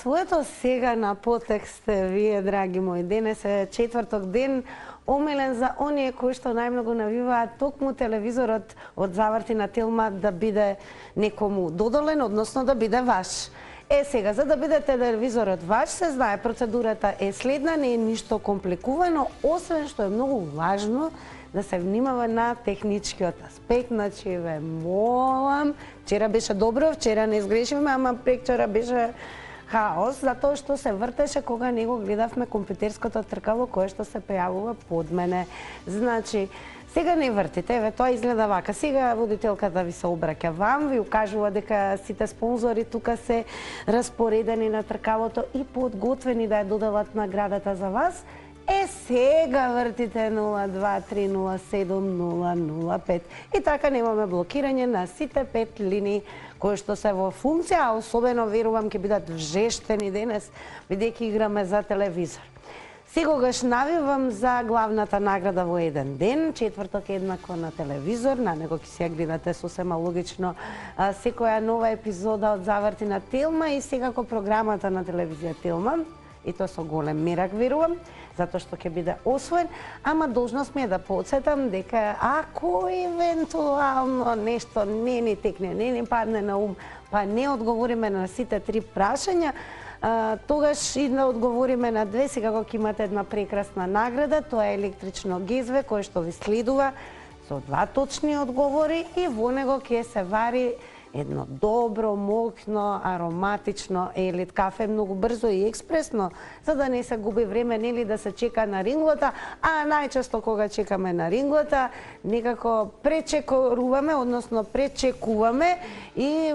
своето сега на потекст вие, драги мои. Денес е четврток ден, омилен за оние кои што најмногу навиваат токму телевизорот од Заврти на Телма да биде некому додолен, односно да биде ваш. Сега, за да биде телевизорот ваш, се знае, процедурата е следна, не е ништо компликувано, освен што е многу важно да се внимава на техничкиот аспект. Значи, ве молам, вчера беше добро, вчера не сгрешивме, ама прекчора беше хаос, затоа што се вртеше кога не го гледавме компјутерското тркало кое што се појавува под мене. Значи, сега не вртите, еве тоа изгледа вака. Сега водителката ви се обраќа вам, ви укажува дека сите спонзори тука се распоредени на тркалото и подготвени да ја доделат наградата за вас. Сега вртите 023070005. И така немаме блокирање на сите 5 линии кои што се во функција, а особено верувам ќе бидат вжештени денес, бидејќи играме за телевизор. Секогаш навивам за главната награда во еден ден, четврток еднакво на телевизор, на него ќе си ја гледате сосема логично секоја нова епизода од Заврти на Телма и секако програмата на телевизија Телма, и тоа со голем мерак верувам, затоа што ќе биде освоен, ама должност ми е да подсетам дека ако евентуално нешто не ни текне, не ни падне на ум, па не одговориме на сите 3 прашања, тогаш и да одговориме на 2, секако ќе имате една прекрасна награда, тоа е електрично гезве кое што ви следува со 2 точни одговори и во него ќе се вари едно добро, мокно, ароматично елит кафе, многу брзо и експресно, за да не се губи време, нели да се чека на ринглата, а најчесто кога чекаме на ринглата, некако пречекоруваме, односно пречекуваме и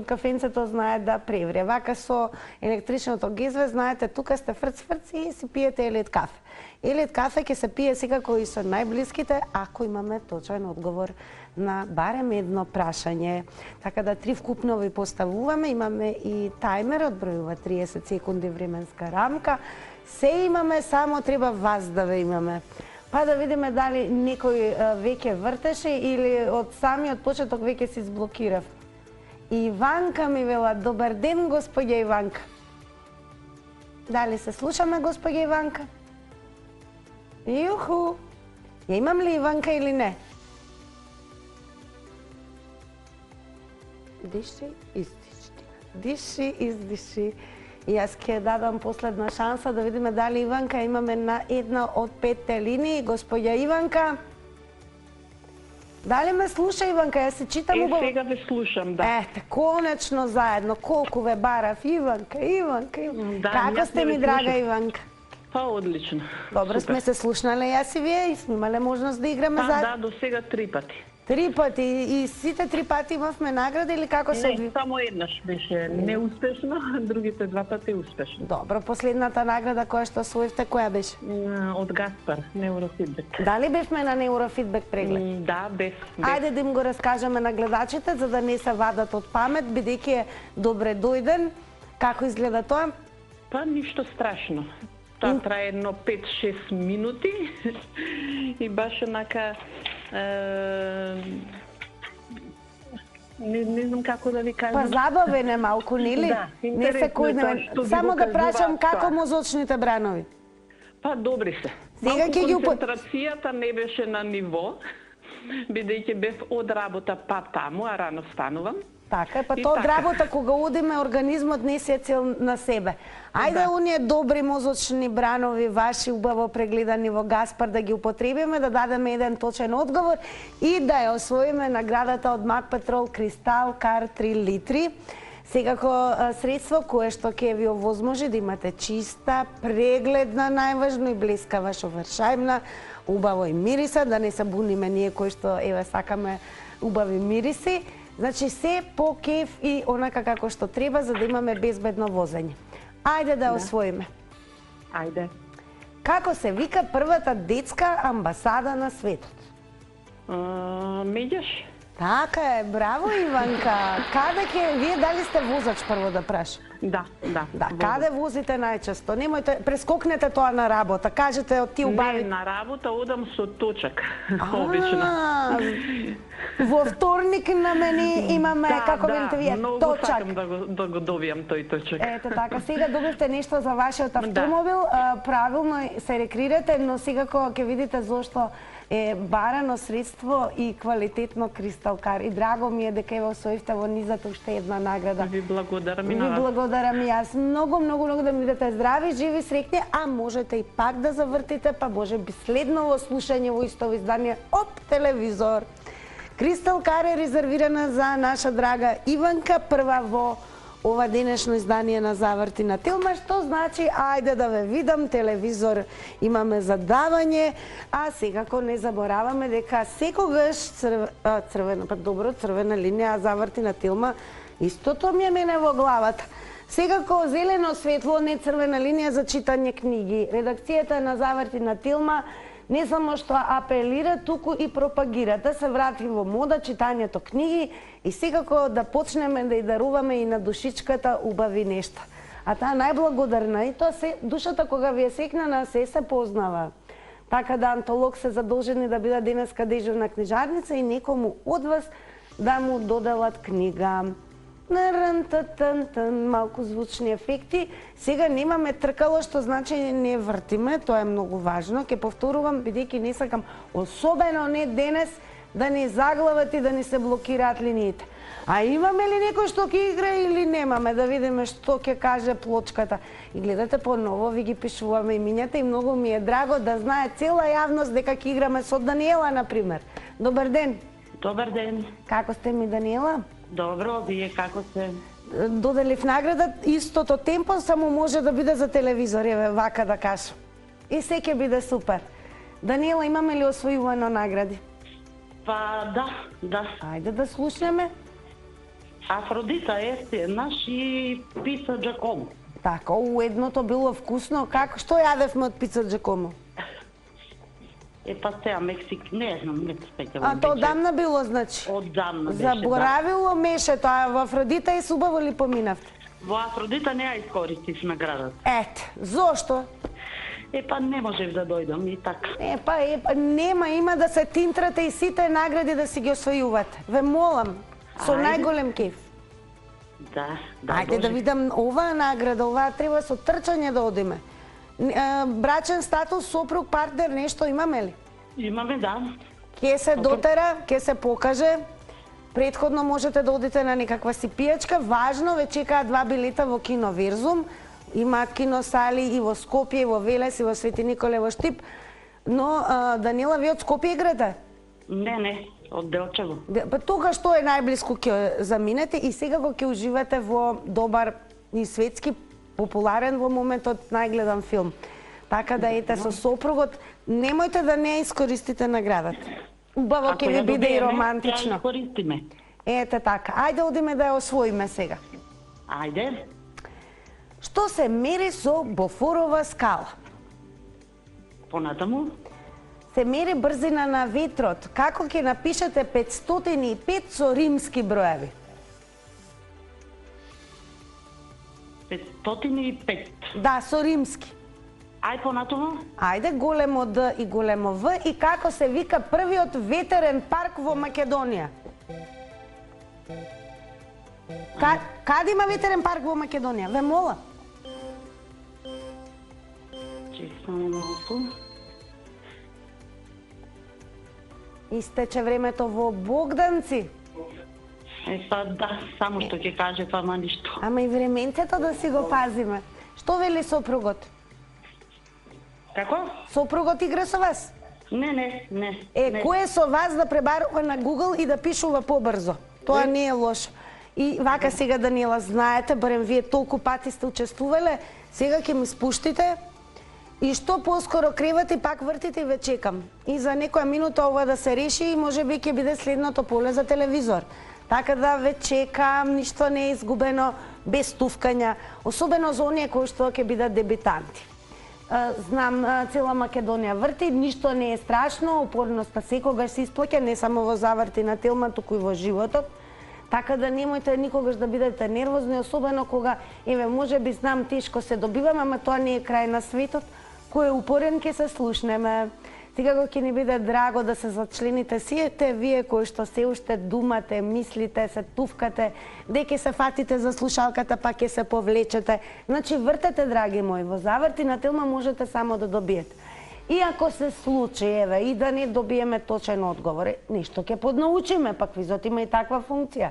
кафенцето знае да превре. Вака со електричното гезве, знаете, тука сте фрц-фрц и си пиете елит кафе. Елит кафе ќе се пие секако и со најблиските, ако имаме точен одговор на барем едно прашање. Така да 3 вкупно ви поставуваме, имаме и тајмер, одбројува 30 секунди временска рамка. Се имаме, само треба вас да ве имаме. Па да видиме дали некој веќе вртеше или од самиот почеток веќе се изблокирав. Иванка ми вела, добар ден, господја Иванка. Дали се слушаме, господја Иванка? Јуху! Ја имам ли Иванка или не? Диши, издиши. Диши, издиши. И јас ќе дадам последна шанса да видиме дали Иванка имаме на една од 5 линии. Господја Иванка, дали ме слуша Иванка? Јас се читам убаво. Сега ве слушам, да. Ете, конечно заедно. Колку ве барав, Иванка, Иванка. Да, како сте ми, драга Иванка? Па, одлично. Добро, супер. сме се слушнале јас и вие и сме имале можност да играме Па, заедно. да, до сега 3 пати. 3 пати и сите 3 пати имавме награда или како се Не, само еднаш беше неуспешно, другите 2 пати успешно. Добро, последната награда која што освоивте, која беше? Од Гаспар, Неурофидбек. Дали бевме на Неурофидбек преглед? Да, бев. Ајде да им го раскажеме на гледачите, за да не се вадат од памет, бидејќи е добре дојден. Како изгледа тоа? Па, ништо страшно. Тоа трае едно 5-6 минути и баш онака не знам како да ви кажам. Па забавен е малку, нели? Да, не се којдневен. Само да прашам како мозочните бранови. Па добри се. Сега ќе ги концентрацијата не беше на ниво, бидејќи бев од работа па таму, а рано станувам. Така, па тоа од работа кога одиме, организмот не се цел на себе. Ајде оние добри мозочни бранови, ваши убаво прегледани во Гаспар, да ги употребиме, да дадеме еден точен одговор и да ја освоиме наградата од Мак Петрол Кристал Кар 3 литри. Секако средство кое што ќе ви овозможи да имате чиста, прегледна, најважно и блескава шоваршајмна, убаво и мириса, да не се буниме ние кои што еве сакаме убави мириси. Значи се по кеф и онака како што треба за да имаме безбедно возење. Ајде да освоиме. Ајде. Како се вика првата детска амбасада на светот? Медјаш? Така е, браво Иванка. Каде ќе вие дали сте возач прво да прашам? Да. Да, каде возите најчесто? Немојте, прескокнете тоа на работа. Кажете од ти убави. Не, на работа одам со точак, обично. Во вторник на мене имаме, како велите вие, многу точак. сакам да го добијам тој точак. Ето така, сега добивте нешто за вашиот автомобил, правилно се рекрирате, но сега кога ќе видите зошто е барано средство и квалитетно Кристал Кар. И драго ми е дека ја освоивте во низата уште една награда. Ви благодарам и Ви на вас. благодарам и јас. Многу да ми бидете здрави, живи, среќни, а можете и пак да завртите, па може би следново слушање во истово издание од телевизор. Кристал Кар е резервирана за наша драга Иванка, прва во ова денешно издание на Заврти на Тилма, што значи ајде да ве видам, телевизор имаме задавање, а секако не забораваме дека секогаш црвена линија Заврти на Тилма, истото ми е мене во главата. Секако зелено светло, не црвена линија за читање книги. Редакцијата на Заврти на Тилма не само што апелира, туку и пропагира да се врати во мода читањето книги и секако да почнеме да ја даруваме и на душичката убави нешта. А таа најблагодарна и тоа се душата кога ви е секнана се познава. Така да антолог се задолжени да бидат денеска дежурна книжарница и некому од вас да му доделат книга. Малку звучни ефекти. Сега немаме тркало, што значи не вртиме, тоа е многу важно. Ке повторувам, бидејќи не сакам, особено не денес, да ни заглават и да ни се блокираат линиите. А имаме ли некој што ќе игра или немаме? Да видиме што ќе каже плочката. И гледате поново, ви ги пишуваме имињата и многу ми е драго да знае цела јавност дека ќе играме со Даниела, например. Добар ден. Добар ден. Како сте ми, Даниела? Добро, вие како се? Доделив награда, истото темпо, само може да биде за телевизор, еве, вака да кажам. И се ќе биде супер. Даниела, имаме ли освојувано награди? Па да. Ајде да слушнеме. Афродита е наш и пица Джакомо. Така, едното било вкусно. Како, што јадевме од пица Джакомо? Па сега Мексик, не знам, не спеќавам. А то одамна било, значи? Одамна беше, Заборавило мешето, а во Афродита и убаво ли поминавте? Во Афродита не ја искористив наградата. Ете, зошто? Па не можев да дојдам и така. Нема, има да се тинтрате и сите награди да си ги освојувате. Ве молам, со најголем кеф. Да. Ајде да видам оваа награда, оваа треба со трчање да одиме. Брачен статус, сопруг, партнер, нешто имаме ли? Имаме, да. Ке се дотера, ке се покаже. Претходно можете да одите на некаква си пијачка. Важно, ве чекаат 2 билета во Кино Верзум. Има киносали и во Скопје, и во Велес, и во Свети Николе, во Штип. Но, Данила, ви од Скопје играте? Не, од Делчево. Па тога што е најблиску ќе заминете и секако ќе уживате во добар и светски, популарен во моментот најгледан филм. Така да ете со сопругот, немојте да не искористите наградата. Убаво ќе ви биде и романтично. Ете така. Ајде одиме да ја освоиме сега. Ајде. Што се мери со Бофорова скала? Понатаму? Се мери брзина на ветрот. Како ќе напишете 505 со римски броеви? 505. Да, со римски. Ај понатаму? Ајде, големо Д и големо В. И како се вика првиот ветерен парк во Македонија? Каде има ветерен парк во Македонија? Ве мола. Чекаме малку. Истече времето во Богданци. Па да, само што ќе каже, па ма ништо. Ама и временцето да си го пазиме. Што вели сопругот? Како? Сопругот игра со вас? Не. Кој е со вас да пребарува на Google и да пишува побрзо? Тоа не е лошо. И вака сега, Даниела, знаете, барем вие толку пати сте учествувале, сега ќе ми спуштите и што поскоро кревате, пак вртите и ве чекам. И за некоја минута ова да се реши и можеби ќе биде следното поле за телевизор. Така да ве чекам, ништо не е изгубено, без туфкања, особено за оние кои што ќе бидат дебитанти. Знам, цела Македонија врти, ништо не е страшно, упорноста секогаш се исплаќа, не само во Заврти на Тилма, туку и во животот. Така да немојте никогаш да бидете нервозни, особено кога, можеби знам тешко се добиваме, ама тоа не е крај на светот. Кој е упорен ќе се слушнеме. Секако ќе ни биде драго да се зачлените сите вие кои што се уште думате, мислите, се туфкате, дека се фатите за слушалката па ќе се повлечете. Значи вртете, драги мои, во заврти на Телма можете само да добиете. И ако се случи, и да не добиеме точен одговор, нешто ќе поднаучиме, пак квизот има и таква функција.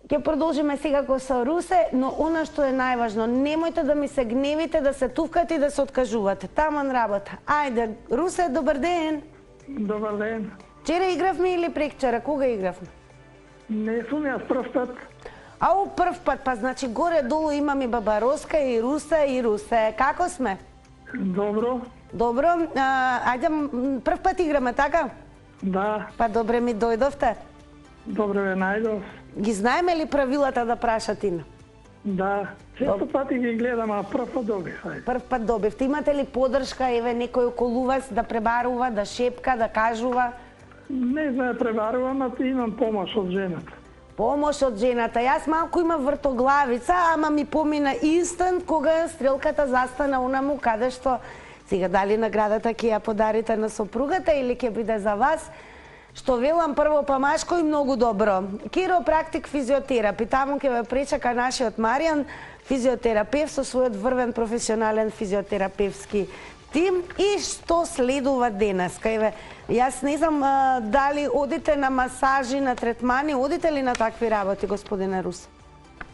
Ќе продолжиме секако со Русе, но она што е најважно, немојте да ми се гневите, да се туфкате и да се откажувате. Таман работа. Ајде, Русе, добар ден. Добар ден. Вчера игравме или прекчера? Кога игравме? Не сум јас прв пат. Ау, прв пат, па значи горе-долу имам и баба Роска, и Руса, и Русе. Како сме? Добро. Добро. Ајде, прв пат играме, така? Да. Па добре ми дојдовте. Добре ве најдов. Ги знаеме ли правилата да прашатина? Да. Често пати ги гледам, а прв пат добив. Прв пат добивте. Имате ли поддршка, некој околу вас да пребарува, да шепка, да кажува? Не знае пребарувам, а имам помош од жената. Помош од жената. Јас малку имам вртоглавица, ама ми помина инстант кога стрелката застана онаму каде што сега дали наградата ќе ја подарите на сопругата или ќе биде за вас. Што велам прво памашко и многу добро. Киропрактик физиотерапи, таму ќе ве пречака нашиот Маријан, физиотерапевт со својот врвен професионален физиотерапевски тим. И што следува денеска? Јас не знам дали одите на масажи, на третмани, одите ли на такви работи, господине Рус?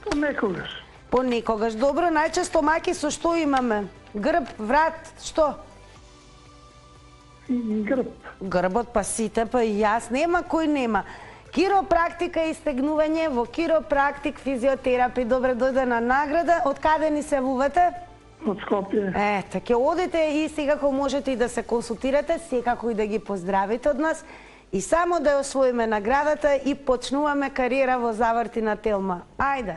Понекогаш. Понекогаш. Добро, најчесто маки со што имаме? Грб, врат, што? Грб. Грбот, па сите, па и јас. Нема кој нема. Киропрактика и стегнување во киропрактик физиотерапи. Добре дојде на награда. Од каде ни се вувате? Од Скопје. Ете, ќе одите и секако можете и да се консултирате, секако и да ги поздравите од нас. И само да ја освоиме наградата и почнуваме кариера во заврти на Телма. Ајде.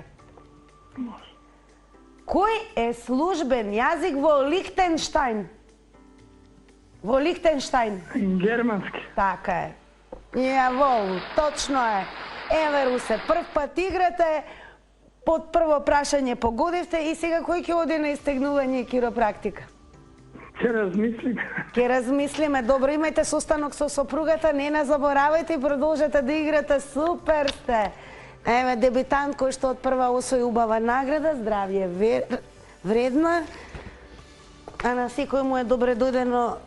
Кој е службен јазик во Лихтенштајн? Во Лихтенштајн. Германски. Така е. Јавол, точно е. Еве, Русе, прв пат играте, под прво прашање погодивте и сега кој ќе оди на истегнување и киропрактика? Ќе размислим. Ќе размислиме. Добро, имајте состанок со сопругата, не на заборавајте и продолжете да играте. Супер сте. Еве, дебитант кој што од прва освои убава награда, здравје вредна. А на секој му е добре дојдено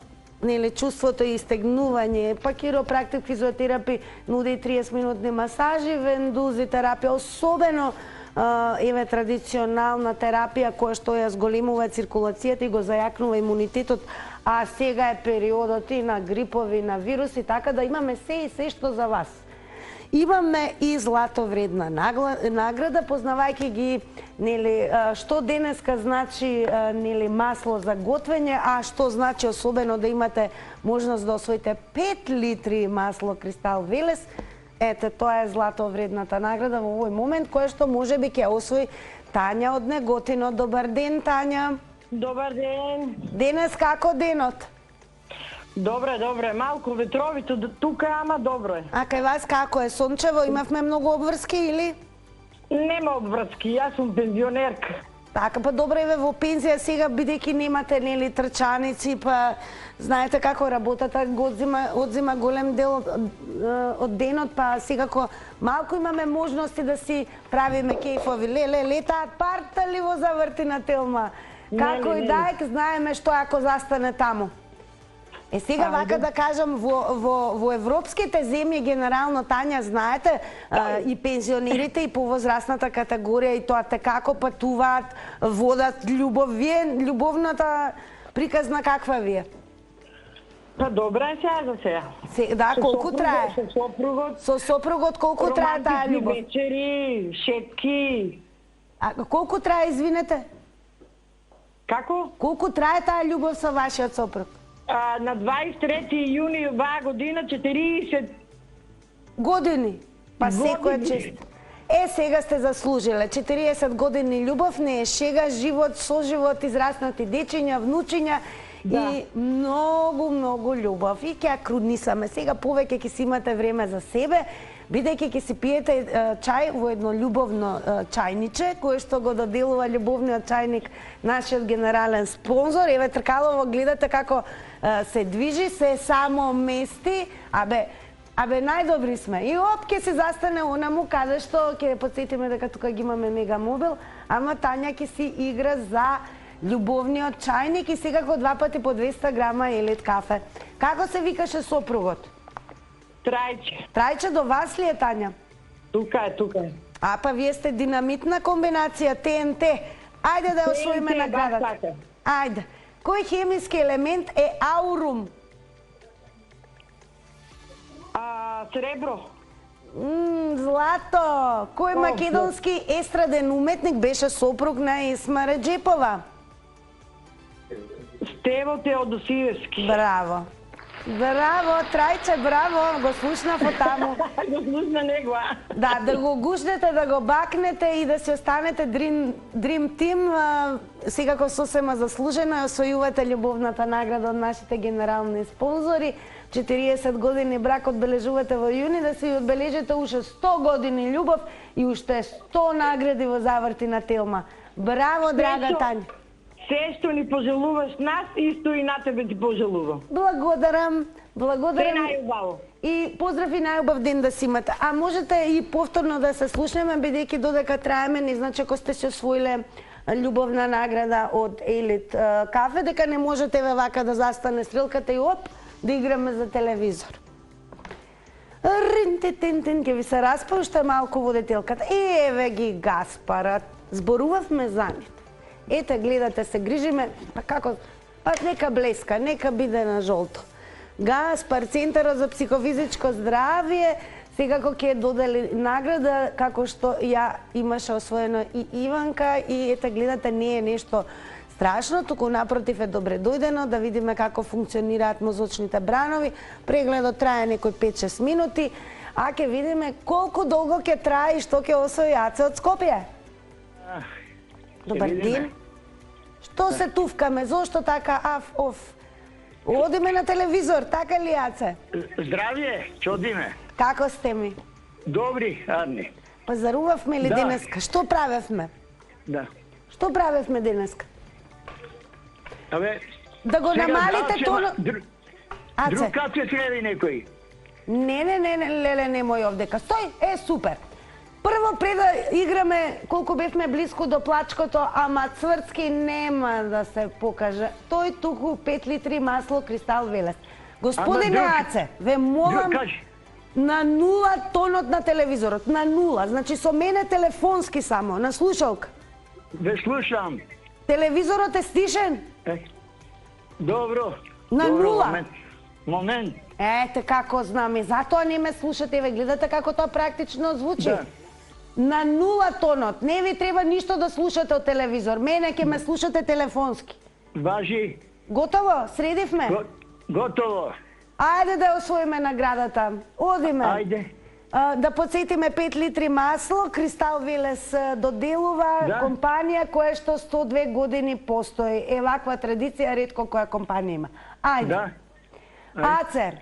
чувството и истегнување, па киропрактик, физиотерапи нуди 30 минутни масажи, вендузи терапија, особено традиционална терапија која што ја зголемува циркулацијата и го зајакнува имунитетот, а сега е периодот и на грипови, на вируси, така да имаме се и се што за вас. Имаме и злато вредна награда, познавајќи ги што денеска значи масло за готвење, а што значи особено да имате можност да освоите 5 литри масло Кристал Велес. Ете, тоа е злато вредната награда во овој момент, која што можеби ќе освои Тања од Неготино. Добар ден, Тања. Добар ден. Денес како денот? Добре, добре, малку ветровито тука, ама добро е. А кај вас како е? Сончево, имавме многу обврски или? Нема обврски, јас сум пензионерка. Така, па добре, во пензија сега, бидејќи немате трчаници, па знаете како работата одзима голем дел од денот, па секако малку имаме можности да си правиме кејфови. Летаат партали во заврти на Телма. Како и дајк, знаеме што ако застане таму. Сега вака да кажам, во европските земји генерално, Тања, знаете, и пензионерите и повозрастната категорија и тоа како патуваат, водат љубов. Вие, љубовната приказна каква ви е? Па добра е сега за сега. Да, колку трае? Со сопругот. Со сопругот колку трае таа љубов? Романтични вечери, шетки. А колку трае, извинете? Како? Колку трае таа љубов со вашиот сопруг? На 23 јуни оваа година 40 години. Па секој чест. Сега сте заслужиле. 40 години љубов, не е шега, живот, соживот, израснати дечиња, внучиња и многу, многу љубов. И ќе ја крунисаме. Сега повеќе ќе си имате време за себе, бидејќи ќе си пиете чај во едно љубовно чајниче, кое што го доделува љубовниот чајник нашиот генерален спонзор. Еве Тркалово гледате како се движи, се само мести, абе најдобри сме. И оп ќе се застане онаму каде што ќе потсетиме дека тука ги имаме Мегамобил, ама Тања ќе си игра за љубовниот чајник и секако 2 пати по 200 грама елит кафе. Како се викаше сопругот? Трајче. Трајче до вас ли е, Тања? Тука е, тука е. А па вие сте динамитна комбинација ТНТ. Ајде да освоиме наградата. Ајде. Кој хемиски елемент е аурум? Сребро. Злато. Кој македонски естраден уметник беше сопруг на Есма Реджепова? Стево Теодосиевски. Браво. Браво, Трајче, браво, го слушнав од таму. Го слушна негова. Да го гушнете, да го бакнете и да си останете Dream Team. Секако сосема заслужено и освојувате љубовната награда од нашите генерални спонзори. 40 години брак одбележувате во јуни, да си одбележите уште 100 години љубов и уште 100 награди во заврти на Телма. Браво, драга Тања. Се што ни пожелуваш нас, исто и на тебе ти пожелувам. Благодарам. Благодарам. Се најубаво. И поздрав и најубав ден да си имате. А можете и повторно да се слушнеме, бидејќи додека траеме, не значи ако сте се освоиле љубовна награда од Елит кафе, дека не можете ве вака да застане стрелката и оп, да играме за телевизор. Рин-тин-тин, ке ви се распа уште малку водителката. Еве ги Гаспарат. Зборувавме за нив. Ете, гледате, се грижиме, па како, па нека блеска, нека биде на жолто. Гаспар, Центарот за психофизичко здравје, секако ќе додели награда, како што ја имаше освоено и Иванка, и ете, гледате, не е нешто страшно, туку напротив е добре дојдено, да видиме како функционираат мозочните бранови. Прегледот трае некој 5-6 минути, а ќе видиме колку долго ќе трае и што ќе освои Аце од Скопје. Добар ден. Што се туфкаме? Зошто така оф? Одиме на телевизор, така ли, Аце? Здравје, чудиме. Како сте ми? Добри, Арни. Пазарувавме ли денеска? Што правевме? Да. Што правевме денеска? Абе, Да го намалите тонот. Аце. Друг каце треби некој. Не, леле, немој овдека. Стој, супер. Прво, пред да играме, колку бевме близко до плачкото, ама Цвртски нема да се покаже. Тој туку 5 литри масло Кристал Велес. Господине Аце, ве молам на 0 тонот на телевизорот, на 0. Значи со мене телефонски само, на слушалка. Ве слушам. Телевизорот е стишен? Добро. На 0. Момент. Ете како знам и затоа не ме слушате, ве гледате како тоа практично звучи. Да. На 0 тонот, не ви треба ништо да слушате од телевизор, мене ќе ме слушате телефонски. Важи. Готово? Средивме? Готово. Ајде да освоиме наградата. Одиме. Ајде. Да подсетиме 5 литри масло, Кристал Велес доделува, компанија која што 102 години постои. Е ваква традиција ретко која компанија има. Ајде. Да. Аце,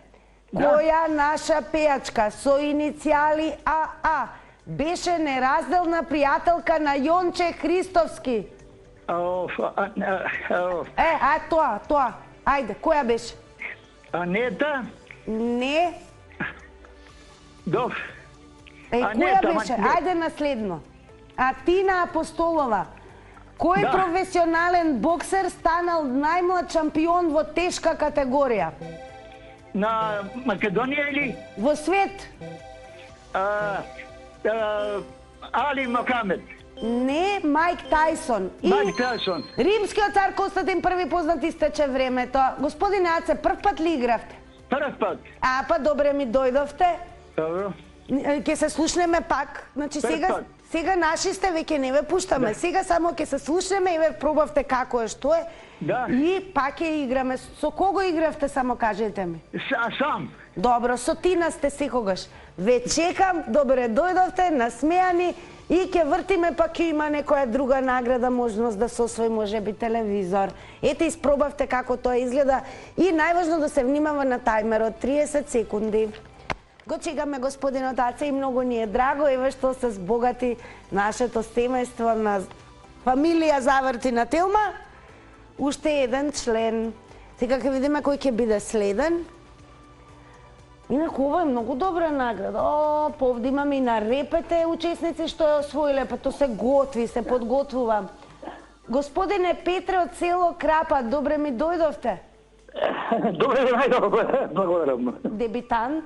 која наша пејачка со иницијали АА беше неразделна пријателка на Јонче Христовски? Тоа. Ајде, која беше? Анета? Не. Добро. Која беше? Ајде наследно. Атина Апостолова. Кој професионален боксер станал најмлад шампион во тешка категорија? На Македонија или? Во свет? Али Мохамед. Не, Майк Тајсон. Майк Тајсон. Римскиот цар Константин први познат истече времето. Господине Аце, прв пат ли игравте? Прв пат. Па добре ми дојдовте. Добро. Ќе се слушнеме пак. Значи сега наши сте, веќе не ве пуштаме. Сега само ќе се слушнеме и ве пробавте како е, што е. Да. И пак ќе играме. Со кого игравте, само кажете ми? Сам. Добро, со Тина сте секогаш. Ве чекам, добре дојдовте, насмеани и ќе вртиме, пак ќе има некоја друга награда, можност да се освои можеби телевизор. Ете, испробавте како тоа изгледа и најважно да се внимава на тајмерот, 30 секунди. Го чекаме господинот Аце и многу ни е драго, еве што се збогати нашето семејство на фамилија Заврти на Телма. Уште еден член. Сега ќе видиме кој ќе биде следен. Инаку ова е многу добра награда. О, повде имаме и на репете учесници што ја освоиле, па то се готви, се подготвува. Господине Петре од село Крапа, добре ми дојдовте. Добре ми најдов, благодарам. Дебитант?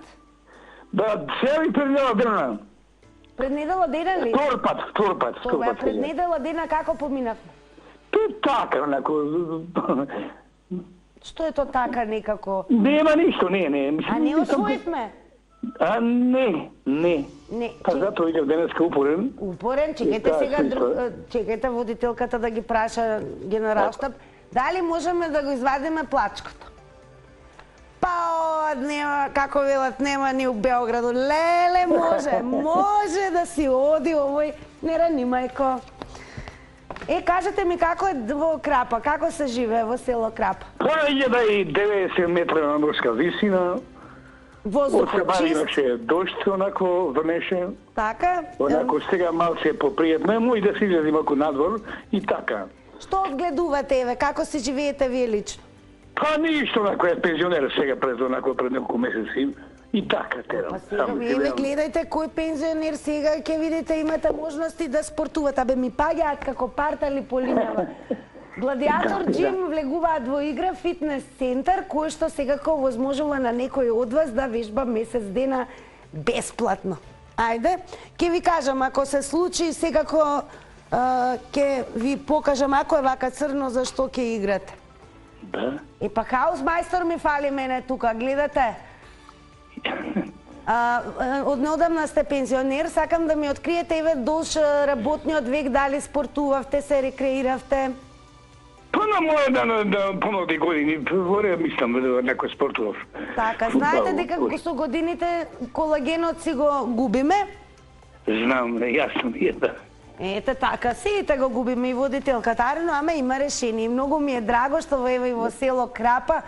Да, сега ви преднела дена. Пред недела дена ли? Втор пат. Тоа пред недела дена како поминавме? Така, онако... Што е то така некако? Нема ништо, не. А не освоивме? А, не. Па затоа идем денеска упорен. Упорен, чекайте сега, чекайте водителката да ги праша генералштаб. Дали можеме да го извадиме плачкото? Па, нема, како велат, нема ни у Белграду. Леле, може да си оди овој неранимајко. Кажете ми како е во Крапа, како се живее во село Крапа? Па 1090 метра на морска висина. Воздухот чист. Имаше дожд, онако врнеше. Така. Онако сега малце попријатно и да се излезим ако надвор и така. Што одгледувате, еве, како се живеете вие лично? Па ништо, онако е пензионер сега пред неколку месеци. И така терам. Па сега еве гледајте кој пензионер сега ќе видите имате можности да спортувате. Абе ми паѓаат како партали по линија. Гладиатор Джим влегуваат во игра фитнес центар, кој што секако возможува на некој од вас да вежба месец дена бесплатно. Ајде, ќе ви кажам, ако се случи, секако ќе ви покажам, ако е вака црно, за што ќе играте. Да. Па хаусмајстор ми фали мене тука, гледате? Однеодамна сте пензионер, сакам да ми откриете еве долж работниот век, дали спортувавте, се рекреиравте? Па на моја помалки години, мислам да некој спортував. Така, знаете дека со годините колагенот си го губиме? Знам, јасно ми е, да. Ете така, сите го губиме и водителката, ама има решение. Многу ми е драго што еве во село Крапа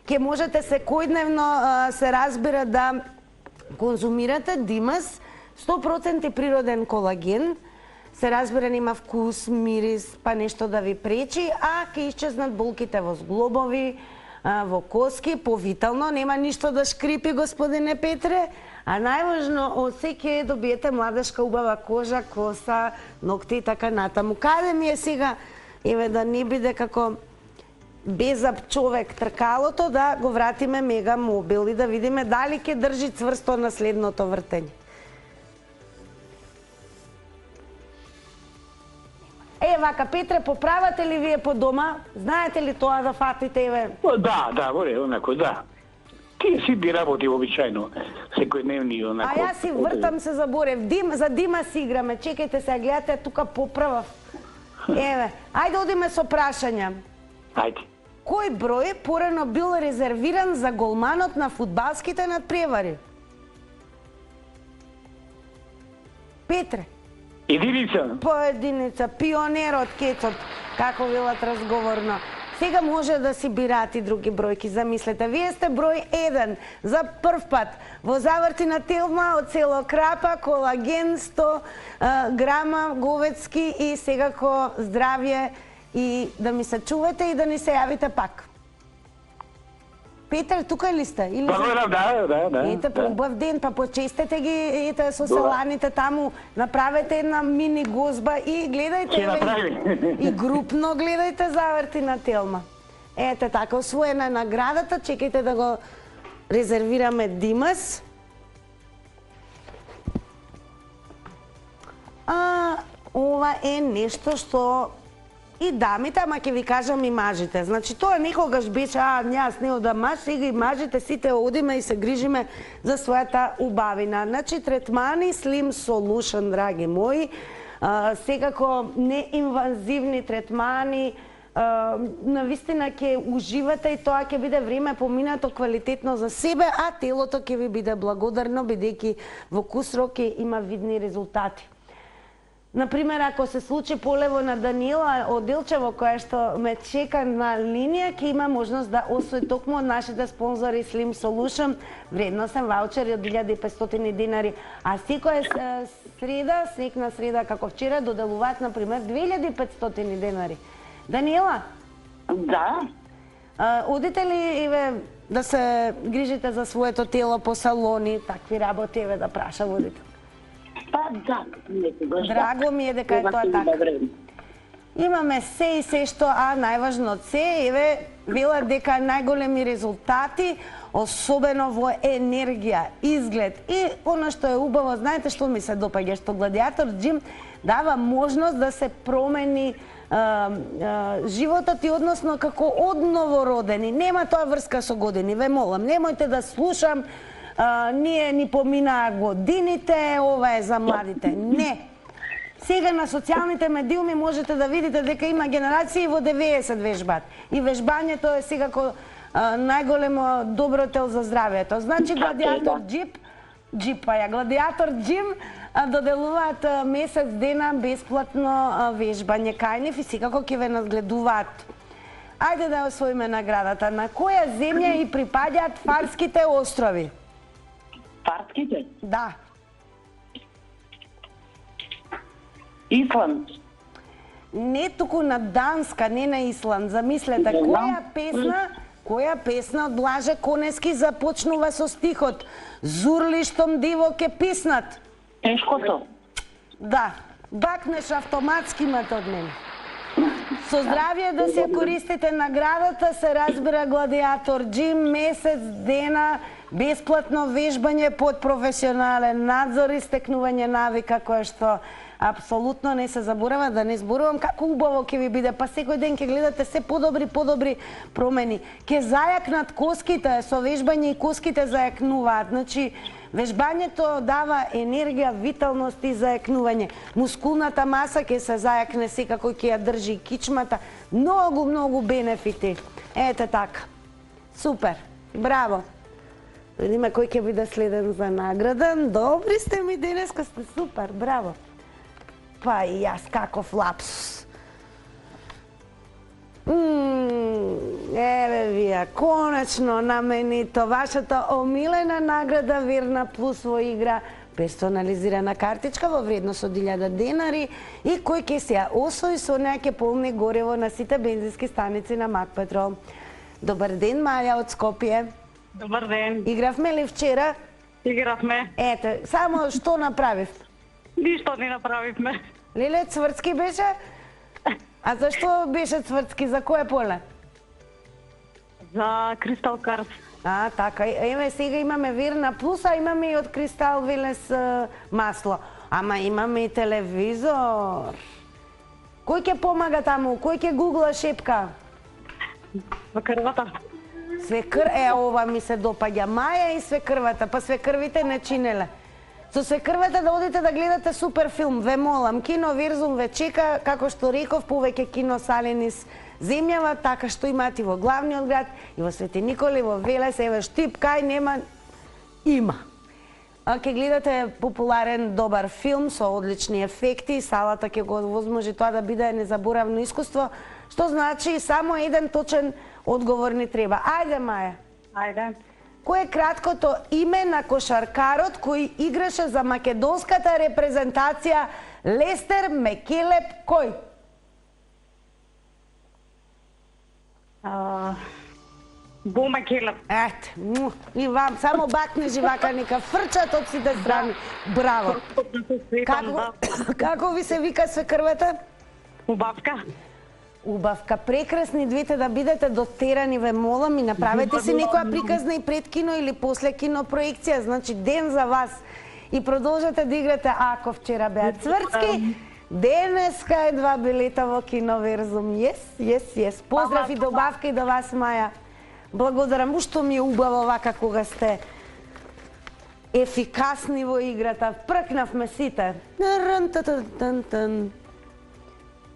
ќе можете секојдневно се разбира да конзумирате Димас, 100% природен колаген, се разбира нема вкус, мирис, па нешто да ви пречи, а ќе исчезнат болките во зглобови, во коски, повитално, нема ништо да шкрипи, господине Петре, а најважно од се ќе добиете младешка убава кожа, коса, ногти и така натаму. Каде ми е сега, еве да не биде како беззаб човек тркалото, да го вратиме Мега Мобил и да видиме дали ќе држи цврсто на следното вртење. Вака, Петре, поправате ли вие по дома? Знаете ли тоа да фатите, еве? Да, воре, онако, да. Тие си би работи обичајно, секојдневни, онако. А јас си вртам, се заборев. За Дима си играме. Чекајте се, гледате, тука поправав. Еве, ајде одиме со прашања. Ајде. Кој број порано бил резервиран за голманот на фудбалските надпревари? Петре. Единица. По единица, пионерот, кецот, како велат разговорно. Сега може да си бират и други бројки, замислете. Вие сте број 1 за прв пат во Заврти на Телма од село Крапа, колаген 100 грама говедски и секако здравје и да ми се чувате и да ни се јавите пак. Петре, тука ли сте? Да. Ете, по убав ден, па почестете ги, ете, со селаните таму, направете една мини гозба и гледајте, и групно гледајте Заврти на Телма. Ете така, освоена е наградата, чекајте да го резервираме Димас. Ова е нешто што и дамите, ама ќе ви кажам и мажите. Значи, тоа некогаш беше, јас не одам маж, сега и мажите сите одиме и се грижиме за својата убавина. Значи, третмани Slim Solution, драги мои, секако неинвазивни третмани, навистина ќе уживате и тоа ќе биде време поминато квалитетно за себе, а телото ќе ви биде благодарно, бидејќи во кус рок ќе има видни резултати. Например, ако се случи полево на Данила од Илчево, која што ме чека на линија, ќе има можност да освои токму од нашите спонзори Slim Solution, вредносен ваучер од 1500 динари, а секоја среда, снекна среда како вчера, доделуваат, например, 2500 динари. Данила? Да. Одите ли да се грижите за своето тело по салони, такви работи, да праша водите? Па да, некогаш. Драго ми е дека е тоа така. Имаме се и се што, а најважно од се, велат дека најголеми резултати, особено во енергија, изглед и она што е убаво, знаете што ми се допаѓа, што Гладиатор Джим дава можност да се промени животот и односно како од новородени. Нема тоа врска со години, ве молам, немојте да слушам ние ни поминаа годините, ова е за младите. Не. Сега на социјалните медиуми можете да видите дека има генерации во 90 вежбат. И вежбањето е секако најголемо добротел за здравјето. Значи Гладиатор Гладиатор Джим доделуваат месец дена бесплатно вежбање кај нив и секако ќе ве надгледуваат. Ајде да освоиме наградата. На која земја и припаѓаат Фарските острови? Фарските? Да. Исланд. Не туку на Данска, не на Исланд. Замислете, која песна од Блаже Конески започнува со стихот Зурлиштом диво ке писнат? Тешкото. Да, бакнеш автоматски мат од мене. Со здравје да се користите наградата, се разбира Гладиатор Джим, месец дена бесплатно вежбање под професионален надзор и стекнување навика која што апсолутно не се заборава, да не зборувам како убаво ќе ви биде, па секој ден ќе гледате се подобри промени. Ќе зајакнат коските, со вежбање и коските зајакнуваат. Значи, вежбањето дава енергија, виталност и зајакнување. Мускулната маса ќе се зајакне секако, ќе ја држи кичмата. Многу бенефити. Ете така. Супер. Браво. Видиме кој ќе биде следен за награда. Добри сте ми денеска, сте супер. Браво. Па и јас каков лапсус. Еве вие, конечно наменито вашата омилена награда Верна Плюс во игра персонализирана картичка во вредност од 1000 денари и кој ќе се ја освои со неа ќе полни гориво на сите бензински станици на Макпетрол. Добар ден, Маја од Скопје. Добар ден. Игравме ли вчера? Игравме. Ете, само што направив? Ништо не направивме. Леле Цврцки беше? А зашто беше Цврцки? За кое поле? За Кристал Карс. А, така. Еве сега имаме Верна Плюс, а имаме и од Кристал Велес масло. Ама имаме и телевизор. Кој ќе помага таму? Кој ќе гугла шепка? Свекрвата. Ова ми се допаѓа. Маја и свекрвата, па свекрвите не чинеле. Со свекрвата да одите да гледате супер филм, ве молам. Кино Верзум ве чека, како што реков, повеќе киносали низ земјава, така што имаат и во главниот град, и во Свети Николи, во Велес, еве Штип, кај нема, има. Ке гледате популарен, добар филм со одлични ефекти, салата ќе го возможи тоа да биде незаборавно искуство, што значи само еден точен одговор ни треба. Ајде, Маја. Ајде. Кој е краткото име на кошаркарот кој играше за македонската репрезентација Лестер Мекелеп кој? Бо Мекелеп. Ете, и вам само бакни живака нека фрчат од сите страни. Браво. Како ви се вика свекрвата? Убавка. Убавка, прекрасни двете да бидете дотерани, ве молам, и направете си некоја приказна и пред кино или после кино проекција, значи ден за вас. И продолжете да играте ако вчера беа Цврцки, денеска е 2 билета во кино Верзум. Yes. Поздрав и добавка и до вас, Маја. Благодарам, ушто ми е убаво вака кога сте ефикасни во играта. Пркнавме сите.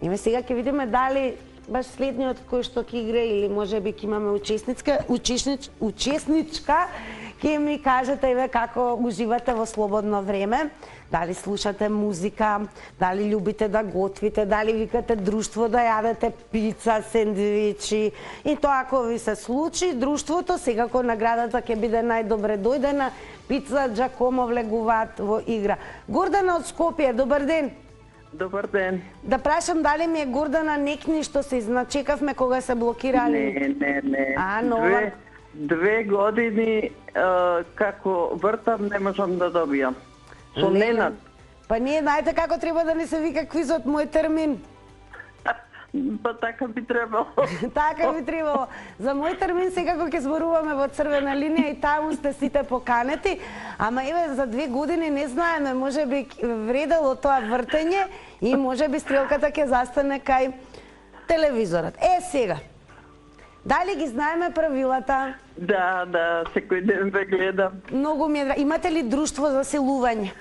Име сега ќе видиме дали баш следниот кој што ќе игра или можеби ќе имаме учесничка, Ке ми кажете еве како уживате во слободно време, дали слушате музика, дали љубите да готвите, дали викате друштво да јадете пица, сендвичи. И тоа ако ви се случи, друштвото секако наградата ќе биде најдобре дојдена. Пица Джакомо влегуваат во игра. Гордана од Скопје, добар ден. Добар ден. Да прашам дали ми е Гордана некни што се изначекавме кога се блокирали? Не. А, нова? Две години како вртам не можам да добијам. Со Ненад. Па ние знаете како треба да ни се вика квизот мој термин. Па така би требало. Така би требало. За мој термин секако ќе зборуваме во црвена линија и таму сте сите поканети. Ама еве за 2 години не знаеме, може би вредело тоа вртење и може би стрелката ќе застане кај телевизорот. Сега. Дали ги знаеме правилата? Да, секој ден ве гледам. Многу ми е драго. Имате ли друштво за силување?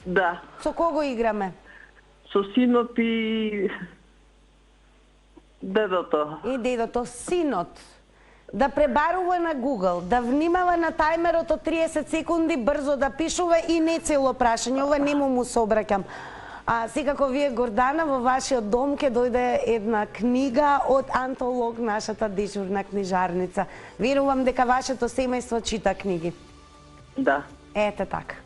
Да. Со кого играме? Со синот и дедото. И дедото, синот, да пребарува на Google, да внимава на тајмерот од 30 секунди, брзо да пишува и не цело прашање, ова нему му се обраќам. А секако вие, Гордана, во вашиот дом ќе дојде една книга од Антолог, нашата дежурна книжарница. Верувам дека вашето семејство чита книги. Да. Ете така.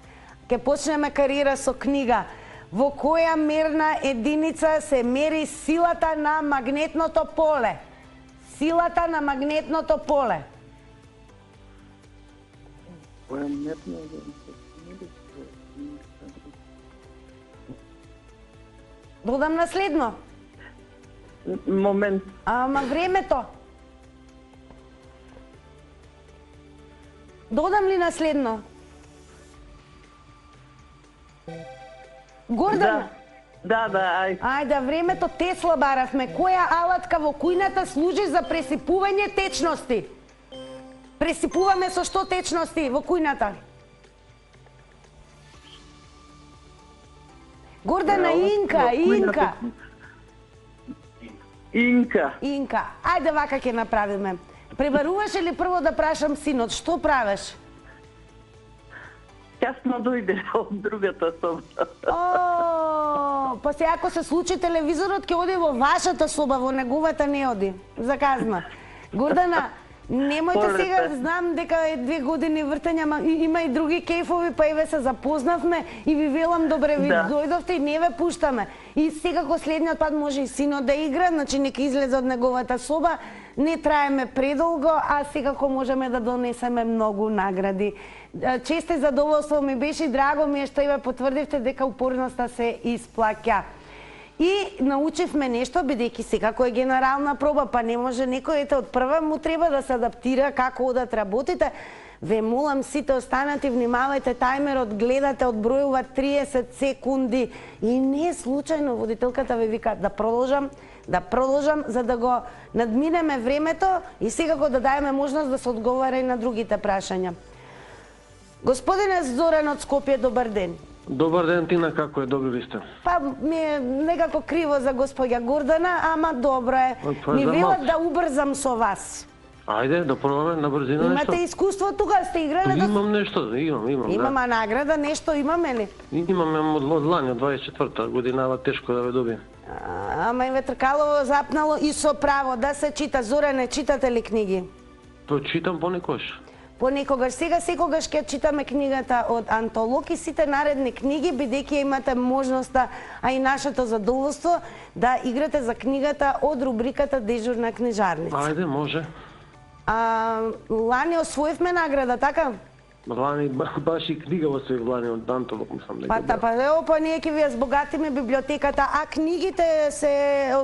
Ќе почнеме кариера со книга. Во која мерна единица се мери силата на магнетното поле? Силата на магнетното поле. Која мерна единица? Додам наследно. Момент. Ама времето. Додам ли наследно? Гордана. Да, ај. Ајде, времето Тесла баравме. Која алатка во кујната служи за пресипување течности? Пресипуваме со што течности во кујната? Гордана, Инка. Инка. Ајде вака ќе направиме. Пребаруваше ли прво да прашам синот, што правеш? Касно дојде од другата соба. Па се ако се случи телевизорот ќе оди во вашата соба, во неговата не оди. Заказна. Гордана, немојте сега, знам дека е 2 години вртење, ама има и други кејфови, па еве се запознавме и ви велам добре ви дојдовте и не ве пуштаме. И секако следниот пат може и синот да игра, значи нека излезе од неговата соба, не траеме предолго, а секако можеме да донесеме многу награди. Често задоволство ми беше и драго ми е што и потврдивте дека упорноста се исплаќа. И научивме нешто, бидејќи секако е генерална проба, па не може некој од прва му треба да се адаптира како одат работите. Ве молам сите останати, внимавајте, тајмерот гледате, одбројува 30 секунди и не случајно водителката ве вика да продолжам, за да го надминеме времето и секако да даеме можност да се одговара и на другите прашања. Господине Зоран од Скопје, добар ден. Добар ден, Тина, како е, добри ли сте? Па ми е некако криво за господја Гордана, ама добро е. Ми велат да убрзам со вас. Ајде, да пробаме на брзина нешто. Имате искуство тука, сте играле? Имам нешто, имам. Имаме награда, нешто имаме ли? Имаме од лани, од 24-та година, ала тешко да ве добием. Ама и ве тркалово запнало и со право да се чита. Зоране, читате ли книги? То читам понекогаш. Понекогаш. Сега секогаш ќе читаме книгата од Антолог и сите наредни книги, бидејќи имате можноста, а и нашето задоволство, да играте за книгата од рубриката Дежурна книжарница. Ајде, може. Лани освоивме награда, така? Лани, баш и книга освоив лани од Антолог, мислам дека. Па ние ќе ви ја збогатиме библиотеката, а книгите се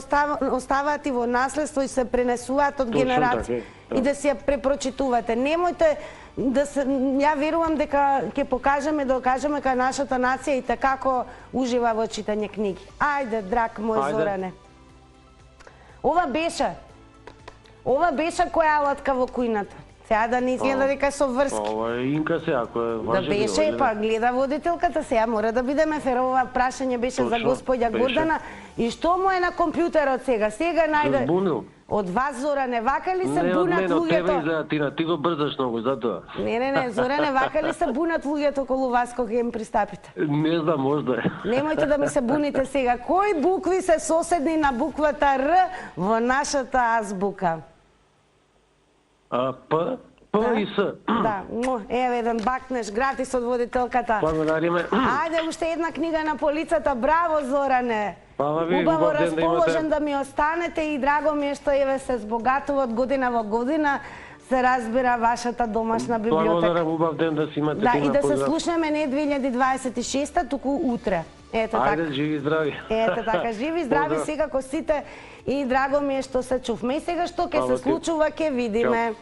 оставаат и во наследство и се пренесуваат од генерација. И да си ја препрочитувате. Немојте да се... Ја верувам дека ќе покажеме, да окажеме кај нашата нација и како ужива во читање книги. Ајде, драг мој Зоране. Ова беше која алатка во кујната. Сега да не изгледа дека со врски. Ова е Инка се, ако е важно. Да беше, па гледа водителката, сега мора да бидеме фер. Ова прашање беше за господја Гордана. И што му е на компјутерот сега? Сега најде... Од вас, Зоране, вака ли се Не од бунат мене, од тебе луѓето? изгледа, Тина, ти го брзаш многу, затоа. Не, Зоране, вака ли се бунат луѓето околу вас кога им пристапите? Не знам, можда е. Немојте да ми се буните сега. Кои букви се соседни на буквата Р во нашата азбука? П и С. Да, еве еден бакнеш гратис од водителката. Благодариме. Ајде, уште една книга на полицата. Браво, Зоране! Фала ви, Убаво убав ден да расположен имате. да ми останете и драго ми е што еве се збогатува од година во година, се разбира вашата домашна библиотека. Благодарам, убав ден да си имате. Да, Тина, и да се поздрав. слушнеме не 2026-та, туку утре. Ето Ајде, така. живи и здрави. Ете така, живи, здрави Поздрав. секако сите и драго ми е што се чувме. И сега што ќе Фала се ти. случува, ќе видиме.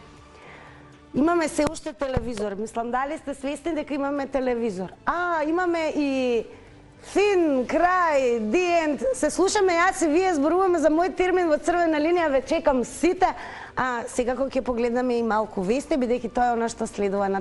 Имаме се уште телевизор. Мислам, дали сте свесни дека имаме телевизор? Имаме и фин, крај, the end. Се слушаме јас и вие, зборуваме за мој термин во црвена линија, ве чекам сите. Секако ќе погледнеме и малку вести, бидејќи тоа е она што следува на